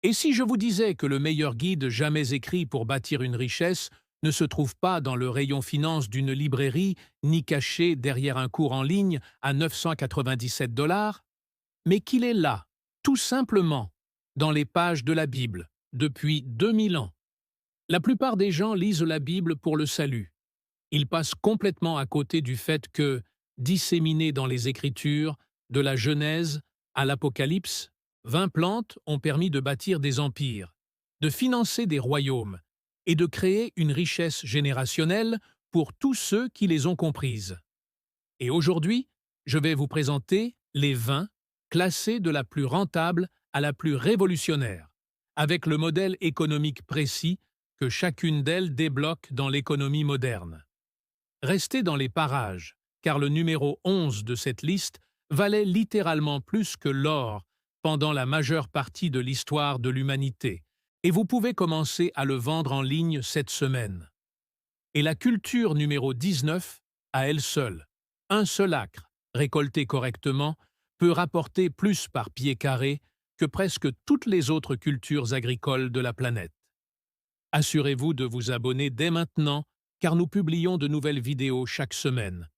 Et si je vous disais que le meilleur guide jamais écrit pour bâtir une richesse ne se trouve pas dans le rayon finance d'une librairie, ni caché derrière un cours en ligne à 997 $, mais qu'il est là, tout simplement, dans les pages de la Bible, depuis 2000 ans. La plupart des gens lisent la Bible pour le salut. Ils passent complètement à côté du fait que, disséminés dans les Écritures, de la Genèse à l'Apocalypse, 20 plantes ont permis de bâtir des empires, de financer des royaumes et de créer une richesse générationnelle pour tous ceux qui les ont comprises. Et aujourd'hui, je vais vous présenter les 20 classés de la plus rentable à la plus révolutionnaire, avec le modèle économique précis que chacune d'elles débloque dans l'économie moderne. Restez dans les parages, car le numéro 11 de cette liste valait littéralement plus que l'or pendant la majeure partie de l'histoire de l'humanité, et vous pouvez commencer à le vendre en ligne cette semaine. Et la culture numéro 19, à elle seule, un seul acre, récolté correctement, peut rapporter plus par pied carré que presque toutes les autres cultures agricoles de la planète. Assurez-vous de vous abonner dès maintenant, car nous publions de nouvelles vidéos chaque semaine,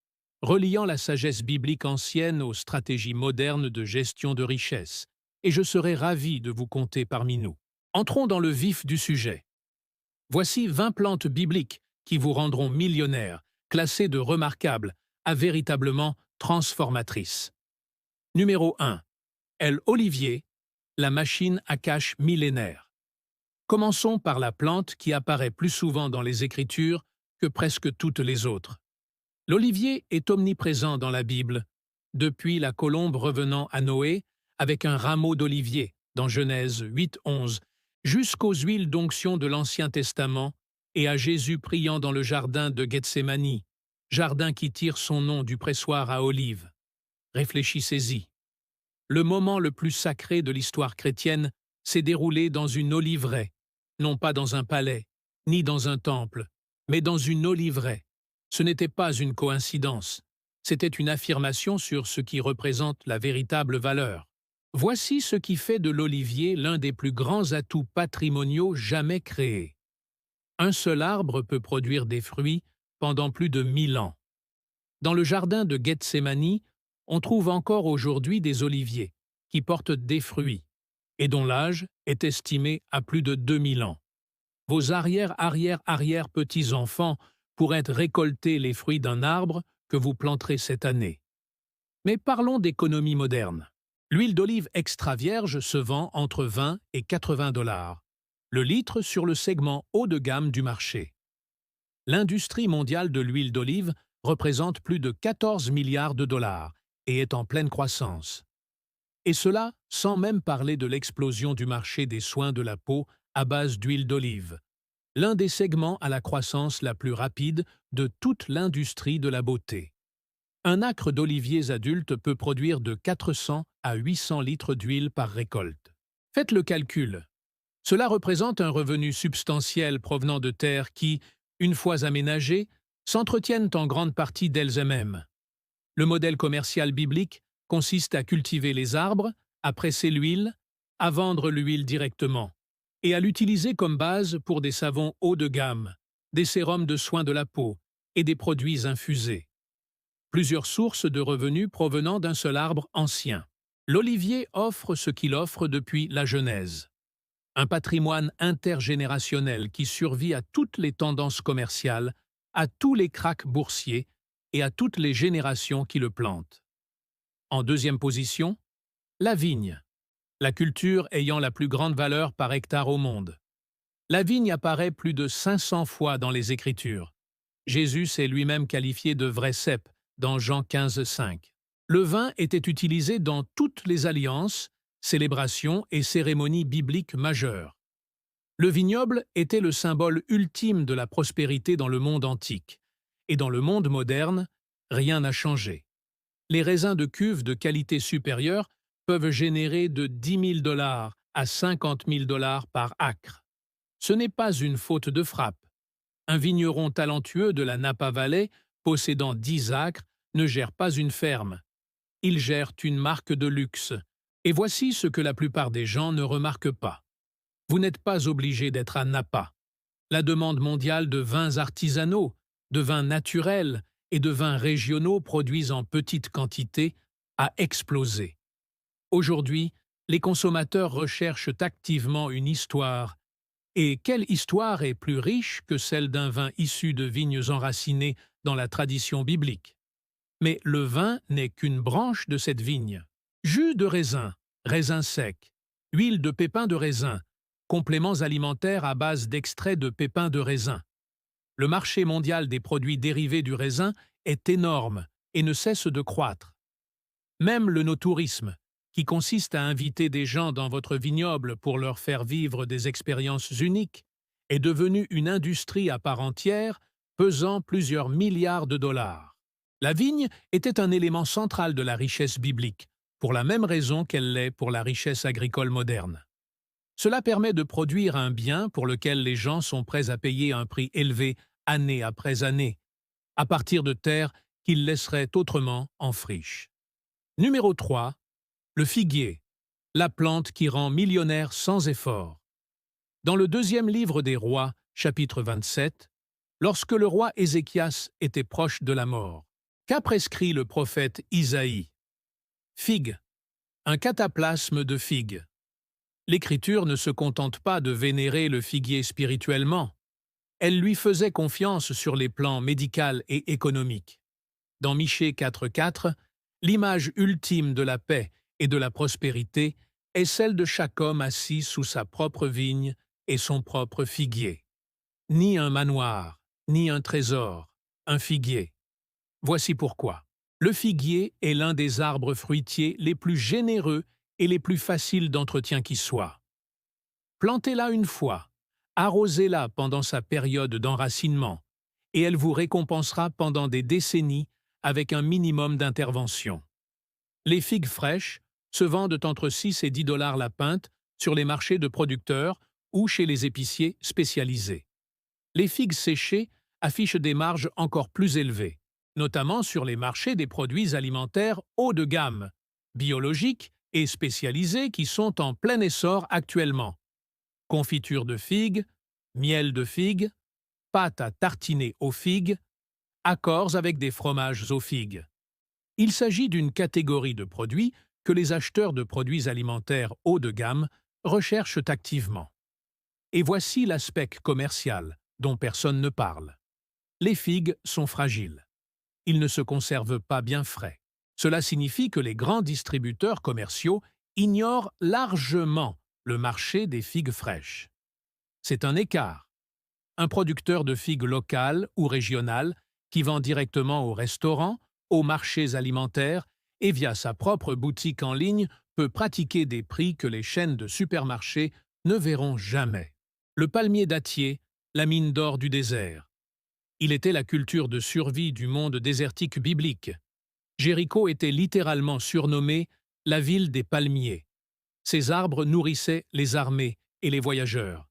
reliant la sagesse biblique ancienne aux stratégies modernes de gestion de richesse, et je serai ravi de vous compter parmi nous. Entrons dans le vif du sujet. Voici 20 plantes bibliques qui vous rendront millionnaire, classées de remarquables à véritablement transformatrices. Numéro 1. L'olivier, la machine à cash millénaire. Commençons par la plante qui apparaît plus souvent dans les Écritures que presque toutes les autres. L'olivier est omniprésent dans la Bible, depuis la colombe revenant à Noé avec un rameau d'olivier dans Genèse 8:11, jusqu'aux huiles d'onction de l'Ancien Testament et à Jésus priant dans le jardin de Gethsémani, jardin qui tire son nom du pressoir à olives. Réfléchissez-y. Le moment le plus sacré de l'histoire chrétienne s'est déroulé dans une oliveraie, non pas dans un palais, ni dans un temple, mais dans une oliveraie. Ce n'était pas une coïncidence, c'était une affirmation sur ce qui représente la véritable valeur. Voici ce qui fait de l'olivier l'un des plus grands atouts patrimoniaux jamais créés. Un seul arbre peut produire des fruits pendant plus de 1000 ans. Dans le jardin de Gethsémani, on trouve encore aujourd'hui des oliviers qui portent des fruits et dont l'âge est estimé à plus de 2000 ans. Vos arrière-petits-enfants pourraient récolter les fruits d'un arbre que vous planterez cette année. Mais parlons d'économie moderne. L'huile d'olive extra vierge se vend entre 20 et 80 $, le litre sur le segment haut de gamme du marché. L'industrie mondiale de l'huile d'olive représente plus de 14 milliards de dollars et est en pleine croissance. Et cela sans même parler de l'explosion du marché des soins de la peau à base d'huile d'olive, l'un des segments à la croissance la plus rapide de toute l'industrie de la beauté. Un acre d'oliviers adultes peut produire de 400 à 800 litres d'huile par récolte. Faites le calcul. Cela représente un revenu substantiel provenant de terres qui, une fois aménagées, s'entretiennent en grande partie d'elles-mêmes. Le modèle commercial biblique consiste à cultiver les arbres, à presser l'huile, à vendre l'huile directement, et à l'utiliser comme base pour des savons haut de gamme, des sérums de soins de la peau et des produits infusés. Plusieurs sources de revenus provenant d'un seul arbre ancien. L'olivier offre ce qu'il offre depuis la Genèse. Un patrimoine intergénérationnel qui survit à toutes les tendances commerciales, à tous les krachs boursiers et à toutes les générations qui le plantent. En deuxième position, la vigne, la culture ayant la plus grande valeur par hectare au monde. La vigne apparaît plus de 500 fois dans les Écritures. Jésus s'est lui-même qualifié de vrai cep dans Jean 15:5. Le vin était utilisé dans toutes les alliances, célébrations et cérémonies bibliques majeures. Le vignoble était le symbole ultime de la prospérité dans le monde antique. Et dans le monde moderne, rien n'a changé. Les raisins de cuve de qualité supérieure peuvent générer de 10 000 $ à 50 000 $ par acre. Ce n'est pas une faute de frappe. Un vigneron talentueux de la Napa Valley, possédant 10 acres, ne gère pas une ferme. Il gère une marque de luxe. Et voici ce que la plupart des gens ne remarquent pas. Vous n'êtes pas obligé d'être à Napa. La demande mondiale de vins artisanaux, de vins naturels et de vins régionaux produits en petite quantité a explosé. Aujourd'hui, les consommateurs recherchent activement une histoire. Et quelle histoire est plus riche que celle d'un vin issu de vignes enracinées dans la tradition biblique? Mais le vin n'est qu'une branche de cette vigne. Jus de raisin, raisin sec, huile de pépins de raisin, compléments alimentaires à base d'extraits de pépins de raisin. Le marché mondial des produits dérivés du raisin est énorme et ne cesse de croître. Même le no-tourisme, qui consiste à inviter des gens dans votre vignoble pour leur faire vivre des expériences uniques, est devenu une industrie à part entière, pesant plusieurs milliards de dollars. La vigne était un élément central de la richesse biblique, pour la même raison qu'elle l'est pour la richesse agricole moderne. Cela permet de produire un bien pour lequel les gens sont prêts à payer un prix élevé année après année, à partir de terres qu'ils laisseraient autrement en friche. Numéro 3. Le figuier, la plante qui rend millionnaire sans effort. Dans le deuxième livre des rois, chapitre 27, lorsque le roi Ézéchias était proche de la mort, qu'a prescrit le prophète Isaïe? Figue, un cataplasme de figue. L'Écriture ne se contente pas de vénérer le figuier spirituellement. Elle lui faisait confiance sur les plans médical et économique. Dans Michée 4.4, l'image ultime de la paix et de la prospérité est celle de chaque homme assis sous sa propre vigne et son propre figuier. Ni un manoir, ni un trésor, un figuier. Voici pourquoi. Le figuier est l'un des arbres fruitiers les plus généreux et les plus faciles d'entretien qui soient. Plantez-la une fois, arrosez-la pendant sa période d'enracinement, et elle vous récompensera pendant des décennies avec un minimum d'intervention. Les figues fraîches se vendent entre 6 et 10 dollars la pinte sur les marchés de producteurs ou chez les épiciers spécialisés. Les figues séchées affichent des marges encore plus élevées, notamment sur les marchés des produits alimentaires haut de gamme, biologiques et spécialisés qui sont en plein essor actuellement. Confiture de figues, miel de figues, pâte à tartiner aux figues, accords avec des fromages aux figues. Il s'agit d'une catégorie de produits que les acheteurs de produits alimentaires haut de gamme recherchent activement. Et voici l'aspect commercial, dont personne ne parle. Les figues sont fragiles. Ils ne se conservent pas bien frais. Cela signifie que les grands distributeurs commerciaux ignorent largement le marché des figues fraîches. C'est un écart. Un producteur de figues locales ou régionales qui vend directement aux restaurants, aux marchés alimentaires et via sa propre boutique en ligne peut pratiquer des prix que les chaînes de supermarchés ne verront jamais. Le palmier dattier, la mine d'or du désert. Il était la culture de survie du monde désertique biblique. Jéricho était littéralement surnommée la ville des palmiers. Ces arbres nourrissaient les armées et les voyageurs.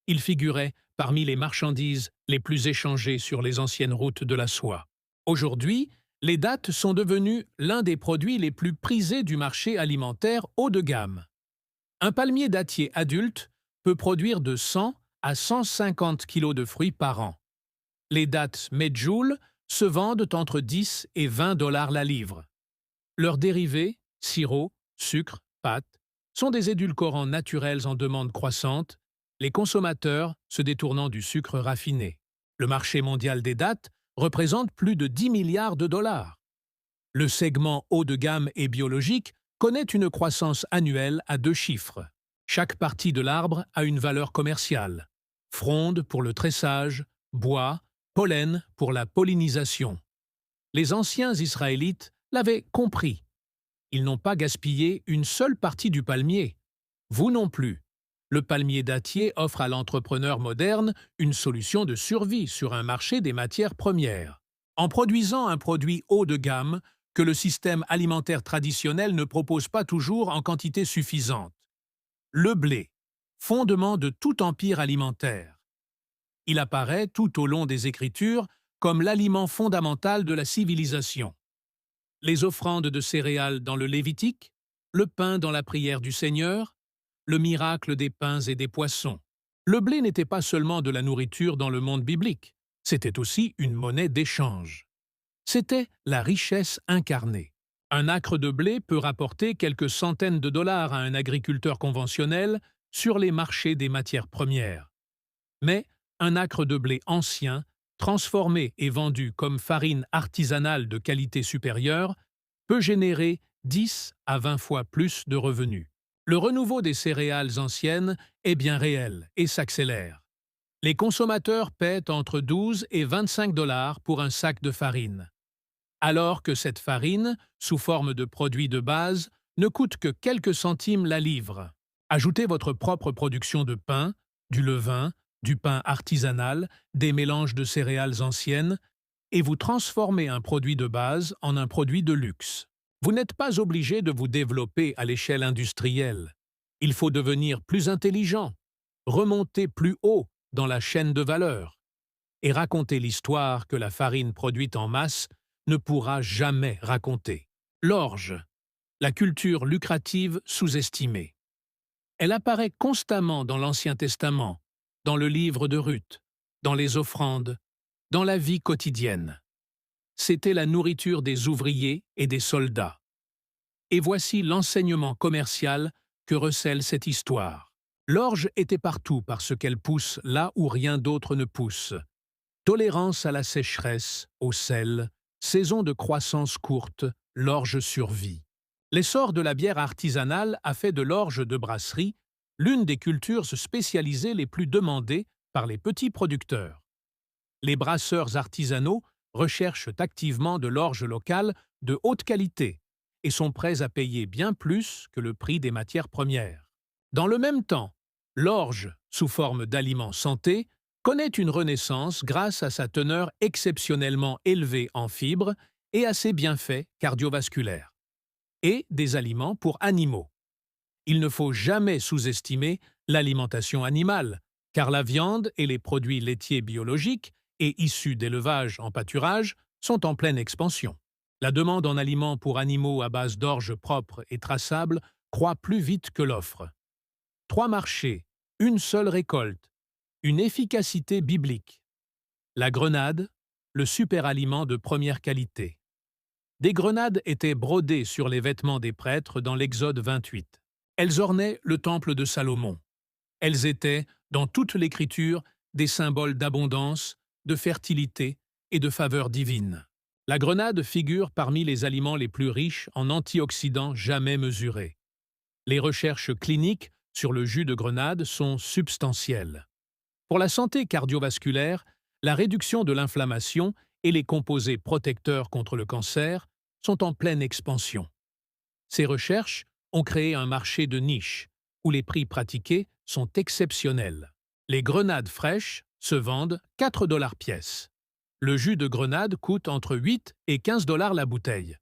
Ils figuraient parmi les marchandises les plus échangées sur les anciennes routes de la soie. Aujourd'hui, les dattes sont devenues l'un des produits les plus prisés du marché alimentaire haut de gamme. Un palmier dattier adulte peut produire de 100 à 150 kg de fruits par an. Les dattes medjool se vendent entre 10 et 20 dollars la livre. Leurs dérivés, sirop, sucre, pâte, sont des édulcorants naturels en demande croissante, les consommateurs se détournant du sucre raffiné. Le marché mondial des dattes représente plus de 10 milliards de dollars. Le segment haut de gamme et biologique connaît une croissance annuelle à 2 chiffres. Chaque partie de l'arbre a une valeur commerciale. Fronde pour le tressage, bois, pollen pour la pollinisation. Les anciens Israélites l'avaient compris. Ils n'ont pas gaspillé une seule partie du palmier. Vous non plus. Le palmier dattier offre à l'entrepreneur moderne une solution de survie sur un marché des matières premières. En produisant un produit haut de gamme que le système alimentaire traditionnel ne propose pas toujours en quantité suffisante. Le blé, fondement de tout empire alimentaire. Il apparaît tout au long des Écritures comme l'aliment fondamental de la civilisation. Les offrandes de céréales dans le Lévitique, le pain dans la prière du Seigneur, le miracle des pains et des poissons. Le blé n'était pas seulement de la nourriture dans le monde biblique, c'était aussi une monnaie d'échange. C'était la richesse incarnée. Un acre de blé peut rapporter quelques centaines de dollars à un agriculteur conventionnel sur les marchés des matières premières. Mais un acre de blé ancien, transformé et vendu comme farine artisanale de qualité supérieure, peut générer 10 à 20 fois plus de revenus. Le renouveau des céréales anciennes est bien réel et s'accélère. Les consommateurs paient entre 12 et 25 dollars pour un sac de farine, alors que cette farine, sous forme de produit de base, ne coûte que quelques centimes la livre. Ajoutez votre propre production de pain, du levain, du pain artisanal, des mélanges de céréales anciennes, et vous transformez un produit de base en un produit de luxe. Vous n'êtes pas obligé de vous développer à l'échelle industrielle. Il faut devenir plus intelligent, remonter plus haut dans la chaîne de valeur, et raconter l'histoire que la farine produite en masse ne pourra jamais raconter. L'orge, la culture lucrative sous-estimée. Elle apparaît constamment dans l'Ancien Testament, dans le livre de Ruth, dans les offrandes, dans la vie quotidienne. C'était la nourriture des ouvriers et des soldats. Et voici l'enseignement commercial que recèle cette histoire. L'orge était partout parce qu'elle pousse là où rien d'autre ne pousse. Tolérance à la sécheresse, au sel, saison de croissance courte, l'orge survit. L'essor de la bière artisanale a fait de l'orge de brasserie l'une des cultures spécialisées les plus demandées par les petits producteurs. Les brasseurs artisanaux recherchent activement de l'orge locale de haute qualité et sont prêts à payer bien plus que le prix des matières premières. Dans le même temps, l'orge, sous forme d'aliment santé, connaît une renaissance grâce à sa teneur exceptionnellement élevée en fibres et à ses bienfaits cardiovasculaires, et des aliments pour animaux. Il ne faut jamais sous-estimer l'alimentation animale, car la viande et les produits laitiers biologiques et issus d'élevage en pâturage sont en pleine expansion. La demande en aliments pour animaux à base d'orge propre et traçable croît plus vite que l'offre. 3 marchés, une seule récolte, une efficacité biblique. La grenade, le superaliment de première qualité. Des grenades étaient brodées sur les vêtements des prêtres dans l'Exode 28. Elles ornaient le temple de Salomon. Elles étaient, dans toute l'Écriture, des symboles d'abondance, de fertilité et de faveur divine. La grenade figure parmi les aliments les plus riches en antioxydants jamais mesurés. Les recherches cliniques sur le jus de grenade sont substantielles. Pour la santé cardiovasculaire, la réduction de l'inflammation et les composés protecteurs contre le cancer sont en pleine expansion. Ces recherches ont créé un marché de niche, où les prix pratiqués sont exceptionnels. Les grenades fraîches se vendent 4 $ pièce. Le jus de grenade coûte entre 8 et 15 $ la bouteille.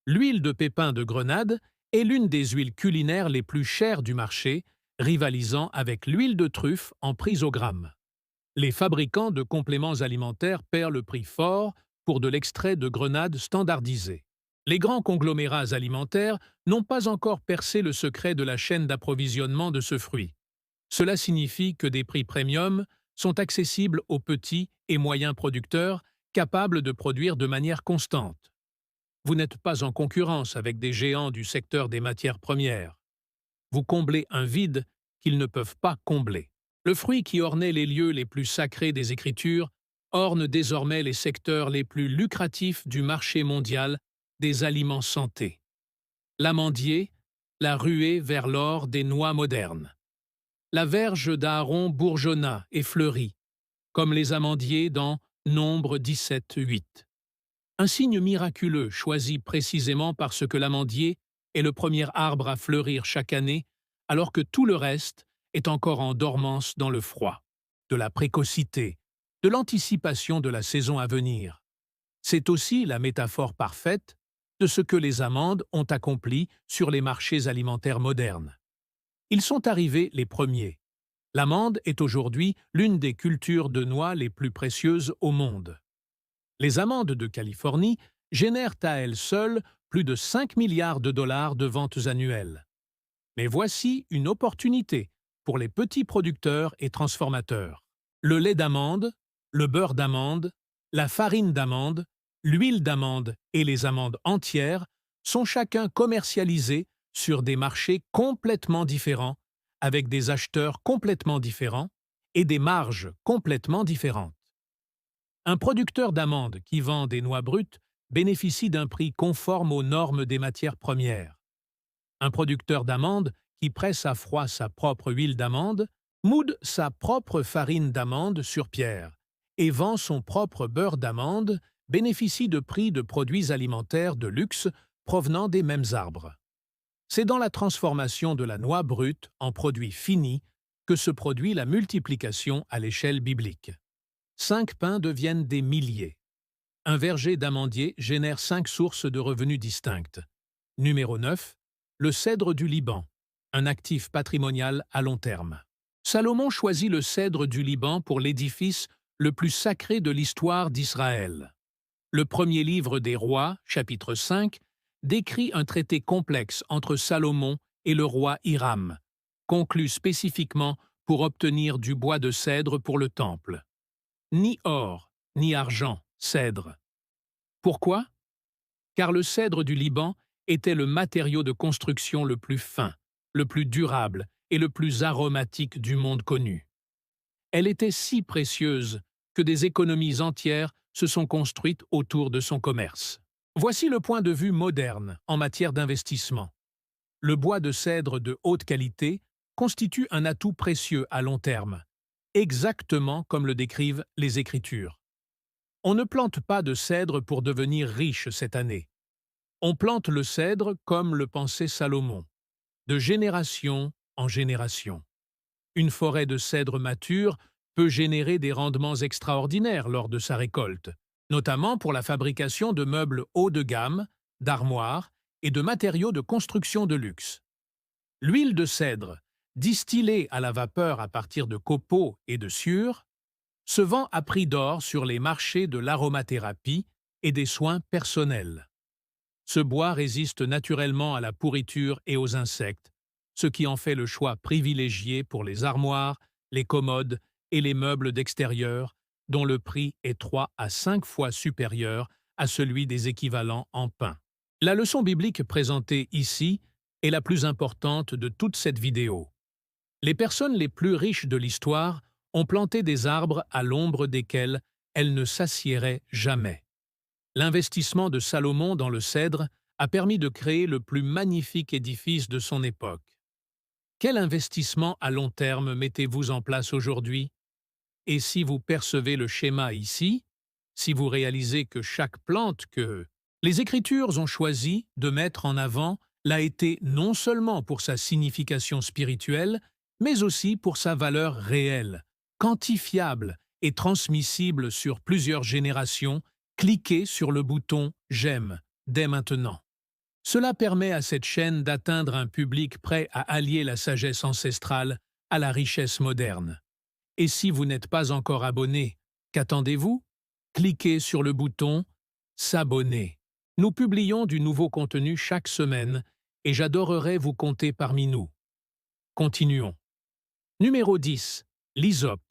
L'huile de pépin de grenade est l'une des huiles culinaires les plus chères du marché, rivalisant avec l'huile de truffe en prix au gramme. Les fabricants de compléments alimentaires paient le prix fort pour de l'extrait de grenade standardisé. Les grands conglomérats alimentaires n'ont pas encore percé le secret de la chaîne d'approvisionnement de ce fruit. Cela signifie que des prix premium sont accessibles aux petits et moyens producteurs capables de produire de manière constante. Vous n'êtes pas en concurrence avec des géants du secteur des matières premières. Vous comblez un vide qu'ils ne peuvent pas combler. Le fruit qui ornait les lieux les plus sacrés des Écritures orne désormais les secteurs les plus lucratifs du marché mondial des aliments santé. L'amandier, la ruée vers l'or des noix modernes. La verge d'Aaron bourgeonna et fleurit, comme les amandiers dans Nombre 17:8. Un signe miraculeux choisi précisément parce que l'amandier est le premier arbre à fleurir chaque année, alors que tout le reste est encore en dormance dans le froid. De la précocité, de l'anticipation de la saison à venir. C'est aussi la métaphore parfaite de ce que les amandes ont accompli sur les marchés alimentaires modernes. Ils sont arrivés les premiers. L'amande est aujourd'hui l'une des cultures de noix les plus précieuses au monde. Les amandes de Californie génèrent à elles seules plus de 5 milliards de dollars de ventes annuelles. Mais voici une opportunité pour les petits producteurs et transformateurs. Le lait d'amande, le beurre d'amande, la farine d'amande, l'huile d'amande et les amandes entières sont chacun commercialisés sur des marchés complètement différents, avec des acheteurs complètement différents et des marges complètement différentes. Un producteur d'amandes qui vend des noix brutes bénéficie d'un prix conforme aux normes des matières premières. Un producteur d'amandes qui presse à froid sa propre huile d'amande moude sa propre farine d'amande sur pierre et vend son propre beurre d'amande bénéficie de prix de produits alimentaires de luxe provenant des mêmes arbres. C'est dans la transformation de la noix brute en produit fini que se produit la multiplication à l'échelle biblique. 5 pains deviennent des milliers. Un verger d'amandiers génère 5 sources de revenus distinctes. Numéro 9. Le cèdre du Liban, un actif patrimonial à long terme. Salomon choisit le cèdre du Liban pour l'édifice le plus sacré de l'histoire d'Israël. Le premier livre des Rois, chapitre 5, décrit un traité complexe entre Salomon et le roi Hiram, conclu spécifiquement pour obtenir du bois de cèdre pour le temple. Ni or, ni argent, cèdre. Pourquoi? Car le cèdre du Liban était le matériau de construction le plus fin, le plus durable et le plus aromatique du monde connu. Elle était si précieuse que des économies entières se sont construites autour de son commerce. Voici le point de vue moderne en matière d'investissement. Le bois de cèdre de haute qualité constitue un atout précieux à long terme, exactement comme le décrivent les Écritures. On ne plante pas de cèdre pour devenir riche cette année. On plante le cèdre comme le pensait Salomon, de génération en génération. Une forêt de cèdre mature peut générer des rendements extraordinaires lors de sa récolte, notamment pour la fabrication de meubles haut de gamme, d'armoires et de matériaux de construction de luxe. L'huile de cèdre, distillée à la vapeur à partir de copeaux et de sciure, se vend à prix d'or sur les marchés de l'aromathérapie et des soins personnels. Ce bois résiste naturellement à la pourriture et aux insectes, ce qui en fait le choix privilégié pour les armoires, les commodes et les meubles d'extérieur, dont le prix est 3 à 5 fois supérieur à celui des équivalents en pin. La leçon biblique présentée ici est la plus importante de toute cette vidéo. Les personnes les plus riches de l'histoire ont planté des arbres à l'ombre desquels elles ne s'assieraient jamais. L'investissement de Salomon dans le cèdre a permis de créer le plus magnifique édifice de son époque. Quel investissement à long terme mettez-vous en place aujourd'hui? Et si vous percevez le schéma ici, si vous réalisez que chaque plante que les Écritures ont choisi de mettre en avant l'a été non seulement pour sa signification spirituelle, mais aussi pour sa valeur réelle, quantifiable et transmissible sur plusieurs générations, cliquez sur le bouton « J'aime » dès maintenant. Cela permet à cette chaîne d'atteindre un public prêt à allier la sagesse ancestrale à la richesse moderne. Et si vous n'êtes pas encore abonné, qu'attendez-vous? Cliquez sur le bouton « S'abonner ». Nous publions du nouveau contenu chaque semaine et j'adorerais vous compter parmi nous. Continuons. Numéro 10. L'hysope,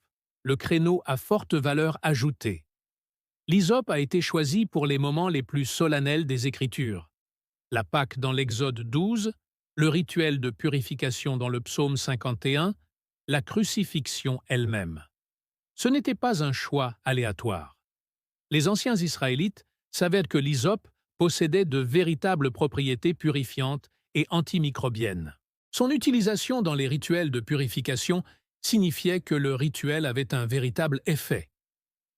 le créneau à forte valeur ajoutée. L'hysope a été choisi pour les moments les plus solennels des Écritures. La Pâque dans l'Exode 12, le rituel de purification dans le Psaume 51, la crucifixion elle-même. Ce n'était pas un choix aléatoire. Les anciens Israélites savaient que l'hysope possédait de véritables propriétés purifiantes et antimicrobiennes. Son utilisation dans les rituels de purification signifiait que le rituel avait un véritable effet.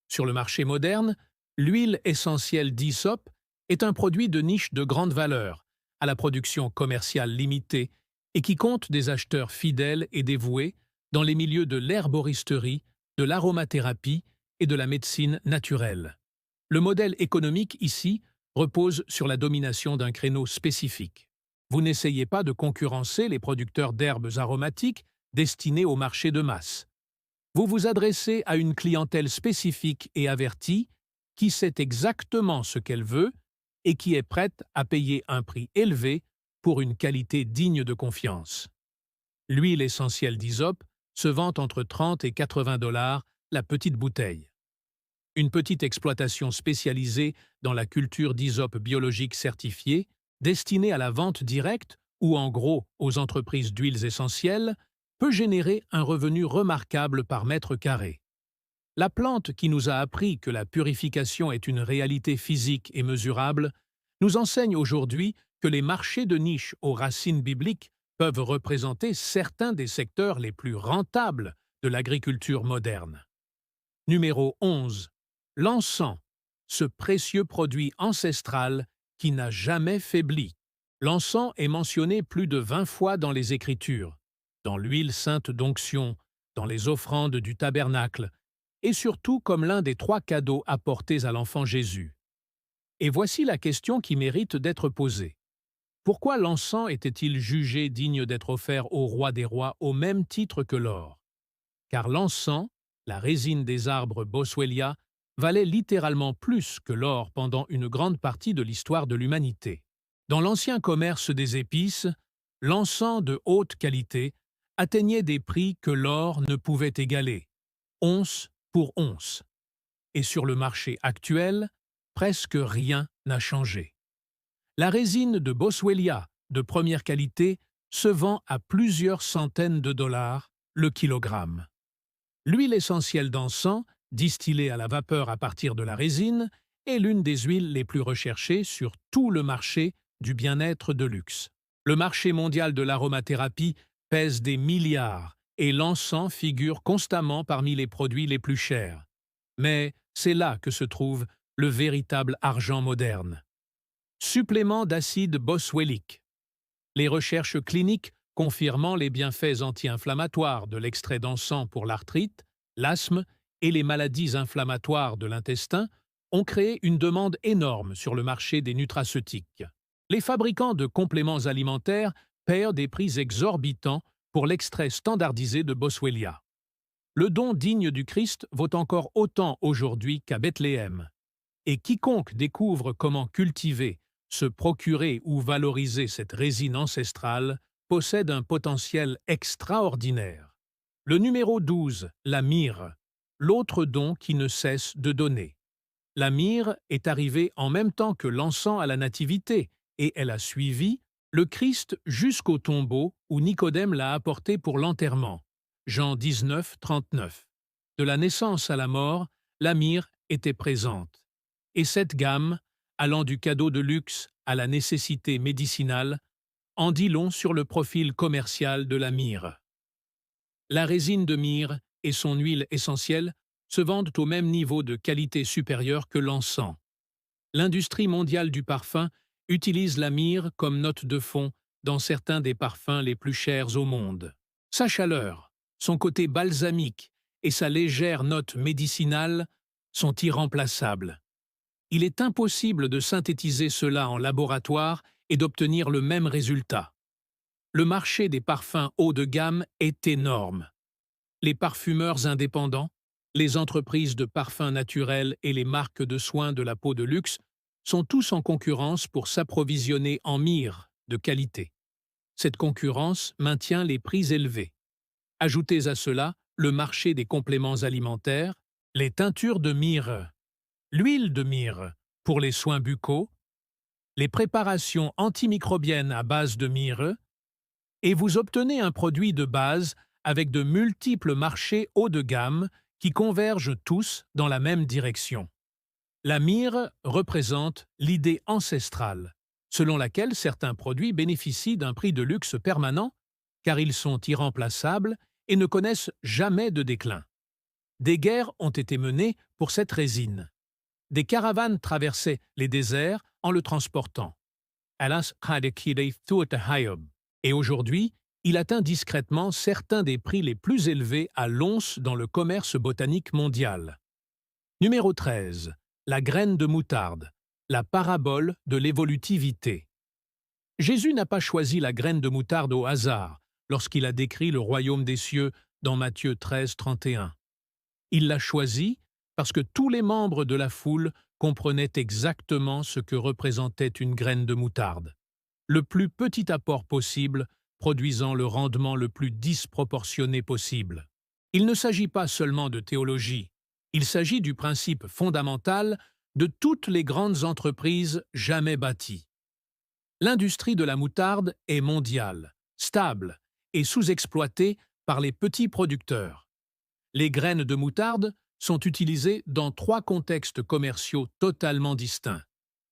Sur le marché moderne, l'huile essentielle d'hysope est un produit de niche de grande valeur, à la production commerciale limitée et qui compte des acheteurs fidèles et dévoués dans les milieux de l'herboristerie, de l'aromathérapie et de la médecine naturelle. Le modèle économique ici repose sur la domination d'un créneau spécifique. Vous n'essayez pas de concurrencer les producteurs d'herbes aromatiques destinés au marché de masse. Vous vous adressez à une clientèle spécifique et avertie qui sait exactement ce qu'elle veut et qui est prête à payer un prix élevé pour une qualité digne de confiance. L'huile essentielle d'hysope se vend entre 30 et 80 $ la petite bouteille. Une petite exploitation spécialisée dans la culture d'hysope biologique certifiée, destinée à la vente directe ou en gros aux entreprises d'huiles essentielles, peut générer un revenu remarquable par mètre carré. La plante qui nous a appris que la purification est une réalité physique et mesurable nous enseigne aujourd'hui que les marchés de niche aux racines bibliques peuvent représenter certains des secteurs les plus rentables de l'agriculture moderne. Numéro 11. L'encens, ce précieux produit ancestral qui n'a jamais faibli. L'encens est mentionné plus de 20 fois dans les Écritures, dans l'huile sainte d'onction, dans les offrandes du tabernacle, et surtout comme l'un des 3 cadeaux apportés à l'enfant Jésus. Et voici la question qui mérite d'être posée. Pourquoi l'encens était-il jugé digne d'être offert au roi des rois au même titre que l'or? Car l'encens, la résine des arbres Boswellia, valait littéralement plus que l'or pendant une grande partie de l'histoire de l'humanité. Dans l'ancien commerce des épices, l'encens de haute qualité atteignait des prix que l'or ne pouvait égaler, once pour once. Et sur le marché actuel, presque rien n'a changé. La résine de Boswellia, de première qualité, se vend à plusieurs centaines de dollars le kilogramme. L'huile essentielle d'encens, distillée à la vapeur à partir de la résine, est l'une des huiles les plus recherchées sur tout le marché du bien-être de luxe. Le marché mondial de l'aromathérapie pèse des milliards et l'encens figure constamment parmi les produits les plus chers. Mais c'est là que se trouve le véritable argent moderne. Supplément d'acide boswellique. Les recherches cliniques confirmant les bienfaits anti-inflammatoires de l'extrait d'encens pour l'arthrite, l'asthme et les maladies inflammatoires de l'intestin ont créé une demande énorme sur le marché des nutraceutiques. Les fabricants de compléments alimentaires paient des prix exorbitants pour l'extrait standardisé de Boswellia. Le don digne du Christ vaut encore autant aujourd'hui qu'à Bethléem. Et quiconque découvre comment cultiver, se procurer ou valoriser cette résine ancestrale possède un potentiel extraordinaire. Le numéro 12, la myrrhe, l'autre don qui ne cesse de donner. La myrrhe est arrivée en même temps que l'encens à la Nativité et elle a suivi le Christ jusqu'au tombeau où Nicodème l'a apporté pour l'enterrement. Jean 19, 39. De la naissance à la mort, la myrrhe était présente. Et cette gamme, allant du cadeau de luxe à la nécessité médicinale, en dit long sur le profil commercial de la myrrhe. La résine de myrrhe et son huile essentielle se vendent au même niveau de qualité supérieure que l'encens. L'industrie mondiale du parfum utilise la myrrhe comme note de fond dans certains des parfums les plus chers au monde. Sa chaleur, son côté balsamique et sa légère note médicinale sont irremplaçables. Il est impossible de synthétiser cela en laboratoire et d'obtenir le même résultat. Le marché des parfums haut de gamme est énorme. Les parfumeurs indépendants, les entreprises de parfums naturels et les marques de soins de la peau de luxe sont tous en concurrence pour s'approvisionner en myrrhe de qualité. Cette concurrence maintient les prix élevés. Ajoutez à cela le marché des compléments alimentaires, les teintures de myrrhe, l'huile de myrrhe pour les soins buccaux, les préparations antimicrobiennes à base de myrrhe, et vous obtenez un produit de base avec de multiples marchés haut de gamme qui convergent tous dans la même direction. La myrrhe représente l'idée ancestrale, selon laquelle certains produits bénéficient d'un prix de luxe permanent car ils sont irremplaçables et ne connaissent jamais de déclin. Des guerres ont été menées pour cette résine. Des caravanes traversaient les déserts en le transportant. Et aujourd'hui, il atteint discrètement certains des prix les plus élevés à l'once dans le commerce botanique mondial. Numéro 13. La graine de moutarde, la parabole de l'évolutivité. Jésus n'a pas choisi la graine de moutarde au hasard lorsqu'il a décrit le royaume des cieux dans Matthieu 13, 31. Il l'a choisi parce que tous les membres de la foule comprenaient exactement ce que représentait une graine de moutarde. Le plus petit apport possible produisant le rendement le plus disproportionné possible. Il ne s'agit pas seulement de théologie, il s'agit du principe fondamental de toutes les grandes entreprises jamais bâties. L'industrie de la moutarde est mondiale, stable et sous-exploitée par les petits producteurs. Les graines de moutarde sont utilisées dans 3 contextes commerciaux totalement distincts,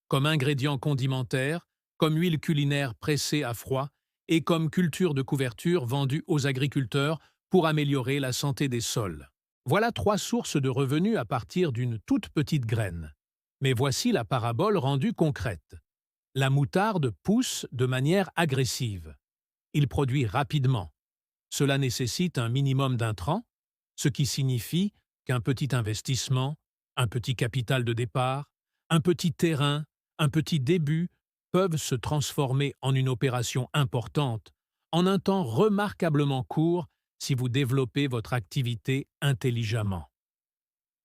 comme ingrédient condimentaire, comme huile culinaire pressée à froid et comme culture de couverture vendue aux agriculteurs pour améliorer la santé des sols. Voilà 3 sources de revenus à partir d'une toute petite graine. Mais voici la parabole rendue concrète. La moutarde pousse de manière agressive. Il produit rapidement. Cela nécessite un minimum d'intrants, ce qui signifie qu'un petit investissement, un petit capital de départ, un petit terrain, un petit début peuvent se transformer en une opération importante en un temps remarquablement court si vous développez votre activité intelligemment.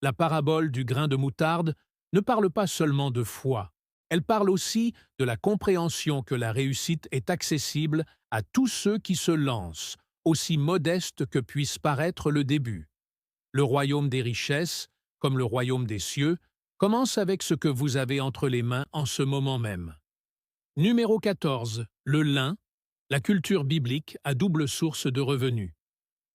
La parabole du grain de moutarde ne parle pas seulement de foi, elle parle aussi de la compréhension que la réussite est accessible à tous ceux qui se lancent, aussi modeste que puisse paraître le début. Le royaume des richesses, comme le royaume des cieux, commence avec ce que vous avez entre les mains en ce moment même. Numéro 14. Le lin, la culture biblique à double source de revenus.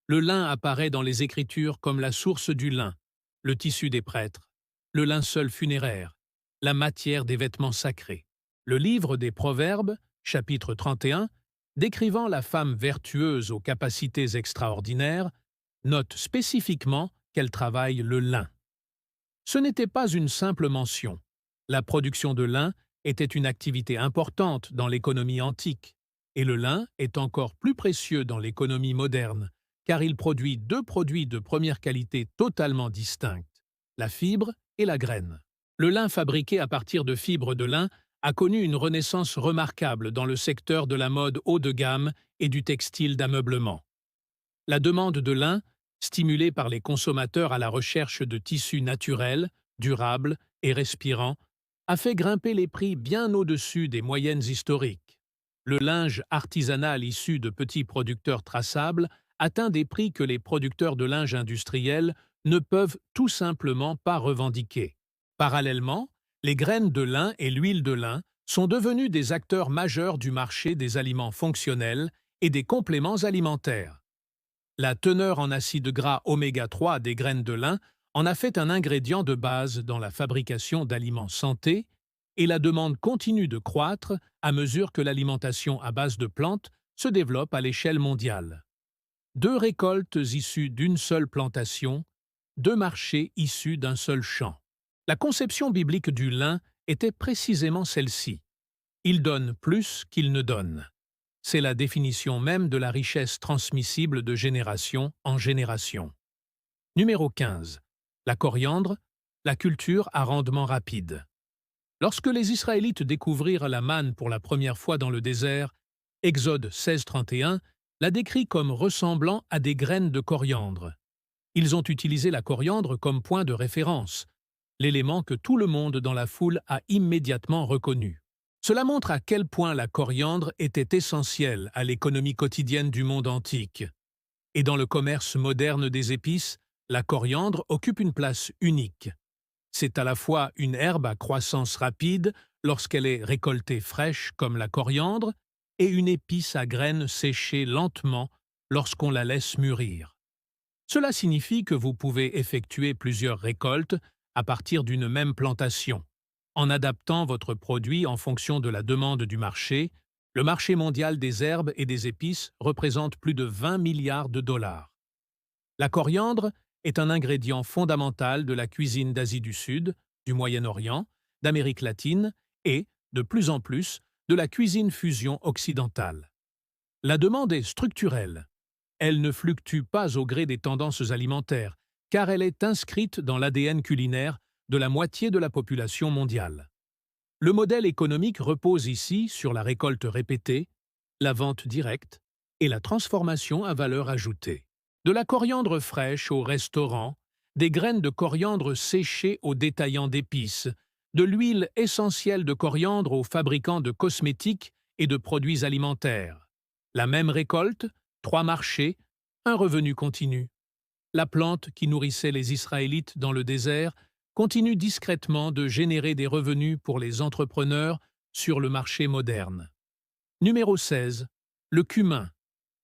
Le lin apparaît dans les Écritures comme la source du lin, le tissu des prêtres, le linceul funéraire, la matière des vêtements sacrés. Le livre des Proverbes, chapitre 31, décrivant la femme vertueuse aux capacités extraordinaires, note spécifiquement qu'elle travaille le lin. Ce n'était pas une simple mention. La production de lin était une activité importante dans l'économie antique, et le lin est encore plus précieux dans l'économie moderne, car il produit 2 produits de première qualité totalement distincts, la fibre et la graine. Le lin fabriqué à partir de fibres de lin a connu une renaissance remarquable dans le secteur de la mode haut de gamme et du textile d'ameublement. La demande de lin, stimulée par les consommateurs à la recherche de tissus naturels, durables et respirants, a fait grimper les prix bien au-dessus des moyennes historiques. Le linge artisanal issu de petits producteurs traçables atteint des prix que les producteurs de linge industriels ne peuvent tout simplement pas revendiquer. Parallèlement, les graines de lin et l'huile de lin sont devenus des acteurs majeurs du marché des aliments fonctionnels et des compléments alimentaires. La teneur en acides gras oméga 3 des graines de lin en a fait un ingrédient de base dans la fabrication d'aliments santé, et la demande continue de croître à mesure que l'alimentation à base de plantes se développe à l'échelle mondiale. 2 récoltes issues d'une seule plantation, 2 marchés issus d'un seul champ. La conception biblique du lin était précisément celle-ci. Il donne plus qu'il ne donne. C'est la définition même de la richesse transmissible de génération en génération. Numéro 15. La coriandre, la culture à rendement rapide. Lorsque les Israélites découvrirent la manne pour la première fois dans le désert, Exode 16:31 la décrit comme ressemblant à des graines de coriandre. Ils ont utilisé la coriandre comme point de référence, l'élément que tout le monde dans la foule a immédiatement reconnu. Cela montre à quel point la coriandre était essentielle à l'économie quotidienne du monde antique. Et dans le commerce moderne des épices, la coriandre occupe une place unique. C'est à la fois une herbe à croissance rapide lorsqu'elle est récoltée fraîche comme la coriandre et une épice à graines séchée lentement lorsqu'on la laisse mûrir. Cela signifie que vous pouvez effectuer plusieurs récoltes à partir d'une même plantation. En adaptant votre produit en fonction de la demande du marché, le marché mondial des herbes et des épices représente plus de 20 milliards de dollars. La coriandre est un ingrédient fondamental de la cuisine d'Asie du Sud, du Moyen-Orient, d'Amérique latine et, de plus en plus, de la cuisine fusion occidentale. La demande est structurelle. Elle ne fluctue pas au gré des tendances alimentaires, car elle est inscrite dans l'ADN culinaire de la moitié de la population mondiale. Le modèle économique repose ici sur la récolte répétée, la vente directe et la transformation à valeur ajoutée. De la coriandre fraîche au restaurant, des graines de coriandre séchées aux détaillants d'épices, de l'huile essentielle de coriandre aux fabricants de cosmétiques et de produits alimentaires. La même récolte, 3 marchés, un revenu continu. La plante qui nourrissait les Israélites dans le désert continue discrètement de générer des revenus pour les entrepreneurs sur le marché moderne. Numéro 16. Le cumin,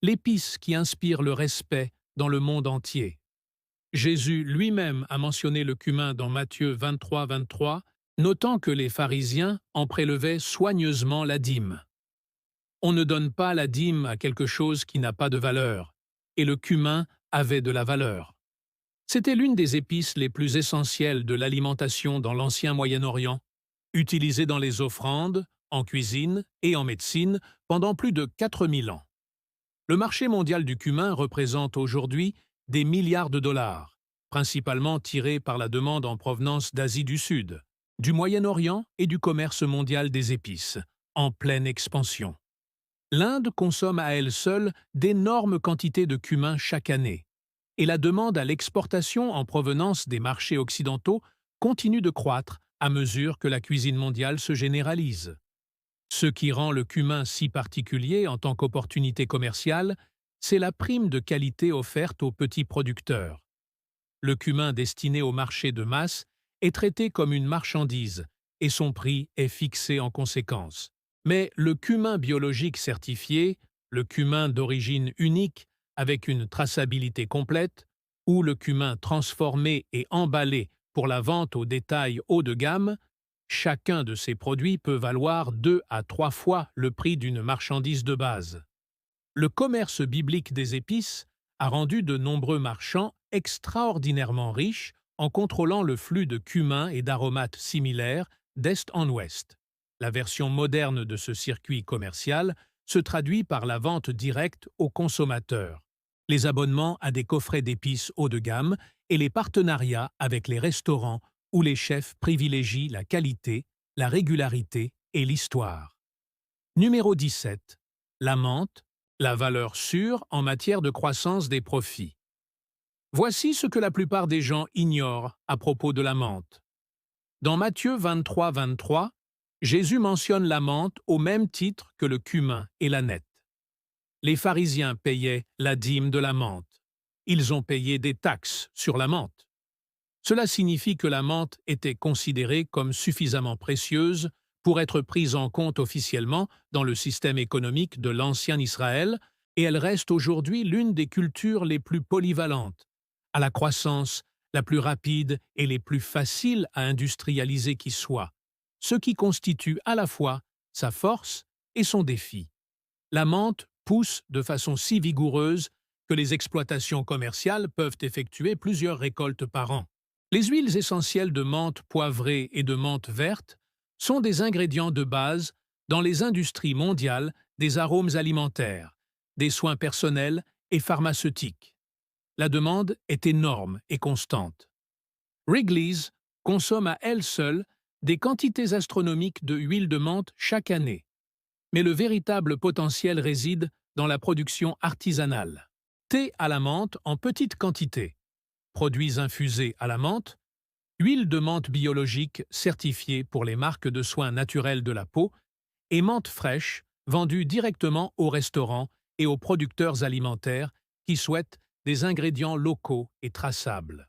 l'épice qui inspire le respect dans le monde entier. Jésus lui-même a mentionné le cumin dans Matthieu 23, notant que les pharisiens en prélevaient soigneusement la dîme. On ne donne pas la dîme à quelque chose qui n'a pas de valeur, et le cumin avait de la valeur. C'était l'une des épices les plus essentielles de l'alimentation dans l'ancien Moyen-Orient, utilisée dans les offrandes, en cuisine et en médecine pendant plus de 4000 ans. Le marché mondial du cumin représente aujourd'hui des milliards de dollars, principalement tirés par la demande en provenance d'Asie du Sud, du Moyen-Orient et du commerce mondial des épices, en pleine expansion. L'Inde consomme à elle seule d'énormes quantités de cumin chaque année, et la demande à l'exportation en provenance des marchés occidentaux continue de croître à mesure que la cuisine mondiale se généralise. Ce qui rend le cumin si particulier en tant qu'opportunité commerciale, c'est la prime de qualité offerte aux petits producteurs. Le cumin destiné au marché de masse est traité comme une marchandise et son prix est fixé en conséquence. Mais le cumin biologique certifié, le cumin d'origine unique avec une traçabilité complète, ou le cumin transformé et emballé pour la vente au détail haut de gamme, chacun de ces produits peut valoir 2 à 3 fois le prix d'une marchandise de base. Le commerce biblique des épices a rendu de nombreux marchands extraordinairement riches en contrôlant le flux de cumin et d'aromates similaires d'est en ouest. La version moderne de ce circuit commercial se traduit par la vente directe aux consommateurs, les abonnements à des coffrets d'épices haut de gamme et les partenariats avec les restaurants où les chefs privilégient la qualité, la régularité et l'histoire. Numéro 17. La menthe, la valeur sûre en matière de croissance des profits. Voici ce que la plupart des gens ignorent à propos de la menthe. Dans Matthieu 23, Jésus mentionne la menthe au même titre que le cumin et l'aneth. Les pharisiens payaient la dîme de la menthe. Ils ont payé des taxes sur la menthe. Cela signifie que la menthe était considérée comme suffisamment précieuse pour être prise en compte officiellement dans le système économique de l'ancien Israël, et elle reste aujourd'hui l'une des cultures les plus polyvalentes, à la croissance la plus rapide et les plus faciles à industrialiser qui soit, ce qui constitue à la fois sa force et son défi. La menthe pousse de façon si vigoureuse que les exploitations commerciales peuvent effectuer plusieurs récoltes par an. Les huiles essentielles de menthe poivrée et de menthe verte sont des ingrédients de base dans les industries mondiales des arômes alimentaires, des soins personnels et pharmaceutiques. La demande est énorme et constante. Wrigley's consomme à elle seule des quantités astronomiques de huile de menthe chaque année. Mais le véritable potentiel réside dans la production artisanale. Thé à la menthe en petite quantité, produits infusés à la menthe, huile de menthe biologique certifiée pour les marques de soins naturels de la peau et menthe fraîche vendue directement aux restaurants et aux producteurs alimentaires qui souhaitent des ingrédients locaux et traçables.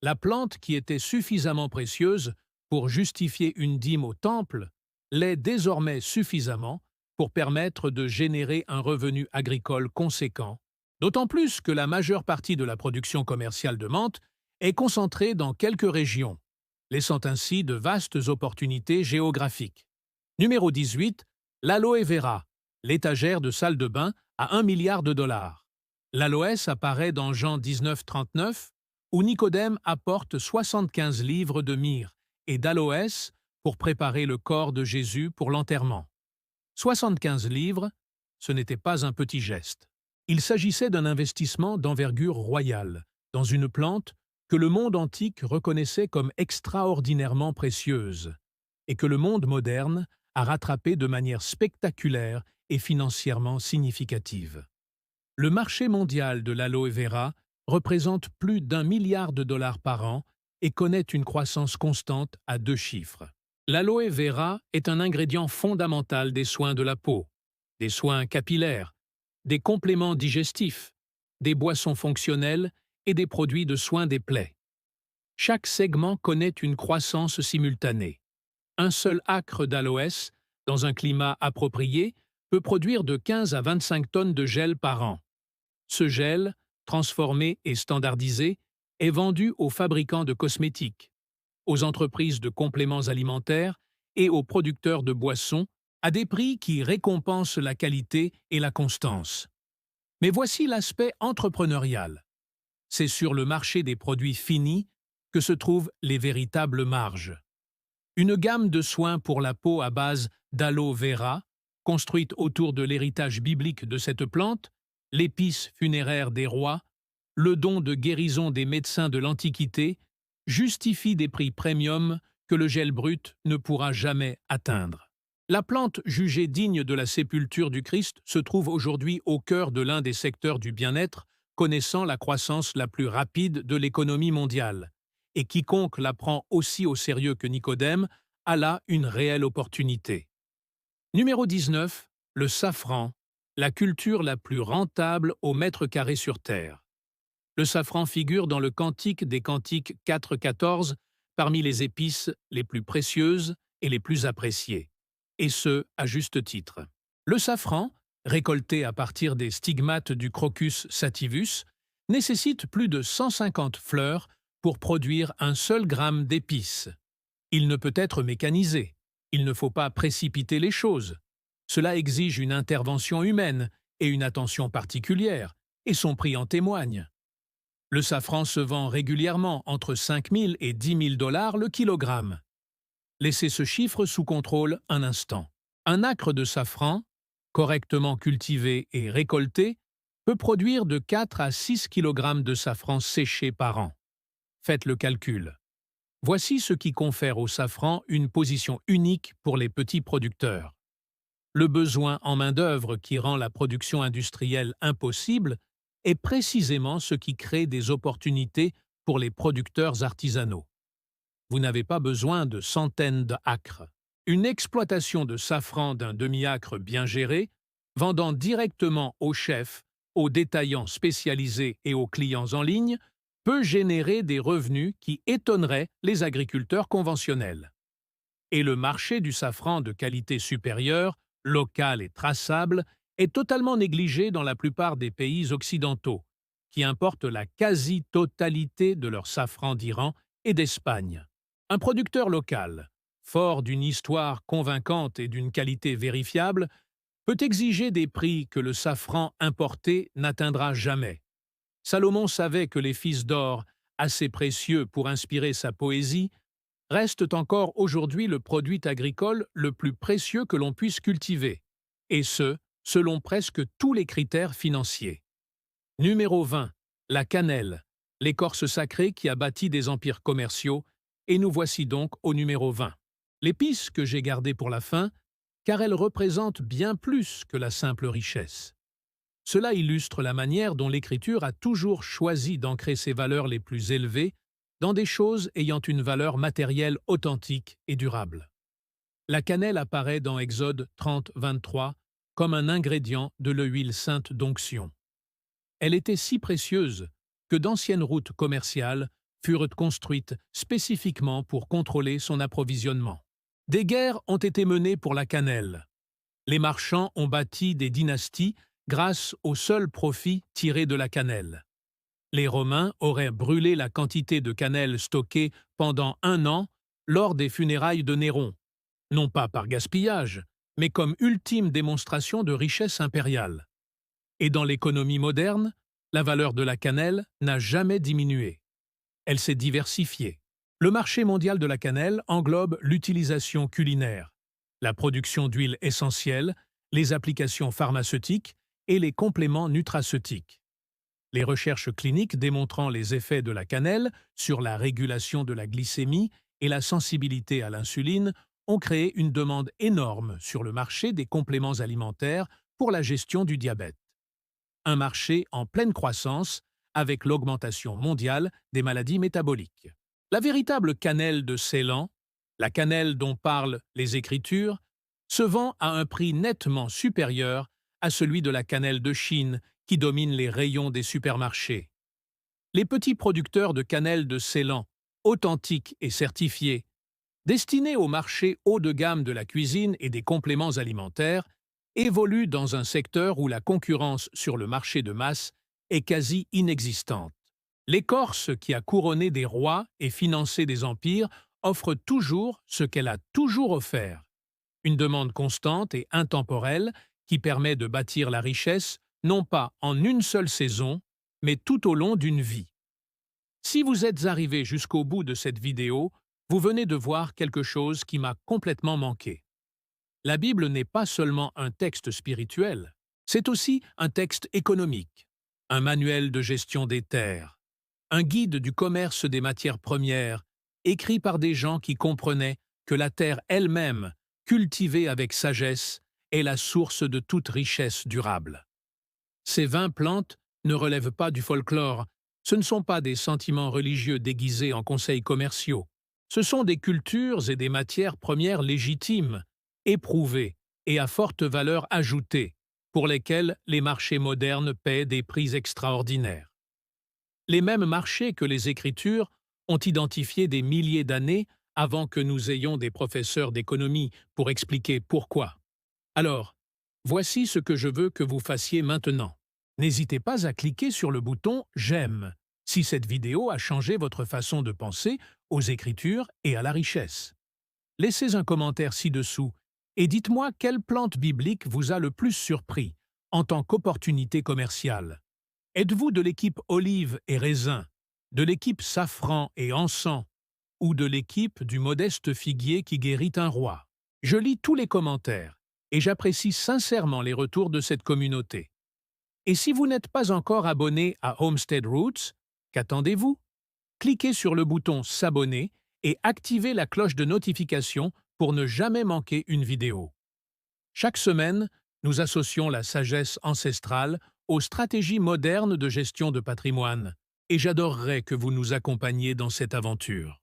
La plante qui était suffisamment précieuse pour justifier une dîme au temple l'est désormais suffisamment pour permettre de générer un revenu agricole conséquent, d'autant plus que la majeure partie de la production commerciale de menthe est concentrée dans quelques régions, laissant ainsi de vastes opportunités géographiques. Numéro 18. L'aloe vera, l'étagère de salle de bain à 1 milliard de dollars. L'aloès apparaît dans Jean 19,39, où Nicodème apporte 75 livres de myrrhe et d'aloès pour préparer le corps de Jésus pour l'enterrement. 75 livres, ce n'était pas un petit geste. Il s'agissait d'un investissement d'envergure royale, dans une plante que le monde antique reconnaissait comme extraordinairement précieuse, et que le monde moderne a rattrapée de manière spectaculaire et financièrement significative. Le marché mondial de l'aloe vera représente plus d'1 milliard de dollars par an et connaît une croissance constante à 2 chiffres. L'aloe vera est un ingrédient fondamental des soins de la peau, des soins capillaires, des compléments digestifs, des boissons fonctionnelles et des produits de soins des plaies. Chaque segment connaît une croissance simultanée. Un seul acre d'aloès, dans un climat approprié, peut produire de 15 à 25 tonnes de gel par an. Ce gel, transformé et standardisé, est vendu aux fabricants de cosmétiques, aux entreprises de compléments alimentaires et aux producteurs de boissons à des prix qui récompensent la qualité et la constance. Mais voici l'aspect entrepreneurial. C'est sur le marché des produits finis que se trouvent les véritables marges. Une gamme de soins pour la peau à base d'aloe vera, construite autour de l'héritage biblique de cette plante, l'épice funéraire des rois, le don de guérison des médecins de l'Antiquité, justifie des prix premium que le gel brut ne pourra jamais atteindre. La plante jugée digne de la sépulture du Christ se trouve aujourd'hui au cœur de l'un des secteurs du bien-être connaissant la croissance la plus rapide de l'économie mondiale. Et quiconque la prend aussi au sérieux que Nicodème a là une réelle opportunité. Numéro 19. Le safran, la culture la plus rentable au mètre carré sur Terre. Le safran figure dans le Cantique des Cantiques 4.14 parmi les épices les plus précieuses et les plus appréciées, et ce, à juste titre. Le safran, récolté à partir des stigmates du Crocus sativus, nécessite plus de 150 fleurs pour produire un seul gramme d'épices. Il ne peut être mécanisé, il ne faut pas précipiter les choses. Cela exige une intervention humaine et une attention particulière, et son prix en témoigne. Le safran se vend régulièrement entre 5 000 et 10 000 dollars le kilogramme. Laissez ce chiffre sous contrôle un instant. Un acre de safran, correctement cultivé et récolté, peut produire de 4 à 6 kg de safran séché par an. Faites le calcul. Voici ce qui confère au safran une position unique pour les petits producteurs. Le besoin en main-d'œuvre qui rend la production industrielle impossible est précisément ce qui crée des opportunités pour les producteurs artisanaux. Vous n'avez pas besoin de centaines d'acres. Une exploitation de safran d'un demi-acre bien gérée, vendant directement aux chefs, aux détaillants spécialisés et aux clients en ligne, peut générer des revenus qui étonneraient les agriculteurs conventionnels. Et le marché du safran de qualité supérieure, local et traçable, est totalement négligé dans la plupart des pays occidentaux, qui importent la quasi-totalité de leur safran d'Iran et d'Espagne. Un producteur local, fort d'une histoire convaincante et d'une qualité vérifiable, peut exiger des prix que le safran importé n'atteindra jamais. Salomon savait que les fils d'or, assez précieux pour inspirer sa poésie, restent encore aujourd'hui le produit agricole le plus précieux que l'on puisse cultiver, et ce, selon presque tous les critères financiers. Numéro 20. La cannelle, l'écorce sacrée qui a bâti des empires commerciaux, et nous voici donc au numéro 20. L'épice que j'ai gardée pour la fin, car elle représente bien plus que la simple richesse. Cela illustre la manière dont l'Écriture a toujours choisi d'ancrer ses valeurs les plus élevées dans des choses ayant une valeur matérielle authentique et durable. La cannelle apparaît dans Exode 30, 23 comme un ingrédient de l'huile sainte d'onction. Elle était si précieuse que d'anciennes routes commerciales furent construites spécifiquement pour contrôler son approvisionnement. Des guerres ont été menées pour la cannelle. Les marchands ont bâti des dynasties grâce au seul profit tiré de la cannelle. Les Romains auraient brûlé la quantité de cannelle stockée pendant 1 an lors des funérailles de Néron, non pas par gaspillage, mais comme ultime démonstration de richesse impériale. Et dans l'économie moderne, la valeur de la cannelle n'a jamais diminué. Elle s'est diversifiée. Le marché mondial de la cannelle englobe l'utilisation culinaire, la production d'huiles essentielles, les applications pharmaceutiques et les compléments nutraceutiques. Les recherches cliniques démontrant les effets de la cannelle sur la régulation de la glycémie et la sensibilité à l'insuline ont créé une demande énorme sur le marché des compléments alimentaires pour la gestion du diabète. Un marché en pleine croissance avec l'augmentation mondiale des maladies métaboliques. La véritable cannelle de Ceylan, la cannelle dont parlent les Écritures, se vend à un prix nettement supérieur à celui de la cannelle de Chine, qui domine les rayons des supermarchés. Les petits producteurs de cannelle de Ceylan, authentiques et certifiés, destinés au marché haut de gamme de la cuisine et des compléments alimentaires, évoluent dans un secteur où la concurrence sur le marché de masse est quasi inexistante. L'écorce qui a couronné des rois et financé des empires offre toujours ce qu'elle a toujours offert. Une demande constante et intemporelle qui permet de bâtir la richesse non pas en une seule saison, mais tout au long d'une vie. Si vous êtes arrivé jusqu'au bout de cette vidéo, vous venez de voir quelque chose qui m'a complètement manqué. La Bible n'est pas seulement un texte spirituel, c'est aussi un texte économique, un manuel de gestion des terres, un guide du commerce des matières premières, écrit par des gens qui comprenaient que la terre elle-même, cultivée avec sagesse, est la source de toute richesse durable. Ces 20 plantes ne relèvent pas du folklore, ce ne sont pas des sentiments religieux déguisés en conseils commerciaux. Ce sont des cultures et des matières premières légitimes, éprouvées et à forte valeur ajoutée, pour lesquelles les marchés modernes paient des prix extraordinaires. Les mêmes marchés que les Écritures ont identifiés des milliers d'années avant que nous ayons des professeurs d'économie pour expliquer pourquoi. Alors, voici ce que je veux que vous fassiez maintenant. N'hésitez pas à cliquer sur le bouton « J'aime » si cette vidéo a changé votre façon de penser aux Écritures et à la richesse. Laissez un commentaire ci-dessous et dites-moi quelle plante biblique vous a le plus surpris en tant qu'opportunité commerciale. Êtes-vous de l'équipe olive et raisin, de l'équipe safran et encens, ou de l'équipe du modeste figuier qui guérit un roi? Je lis tous les commentaires et j'apprécie sincèrement les retours de cette communauté. Et si vous n'êtes pas encore abonné à Homestead Roots, qu'attendez-vous? Cliquez sur le bouton « S'abonner » et activez la cloche de notification pour ne jamais manquer une vidéo. Chaque semaine, nous associons la sagesse ancestrale aux stratégies modernes de gestion de patrimoine, et j'adorerais que vous nous accompagniez dans cette aventure.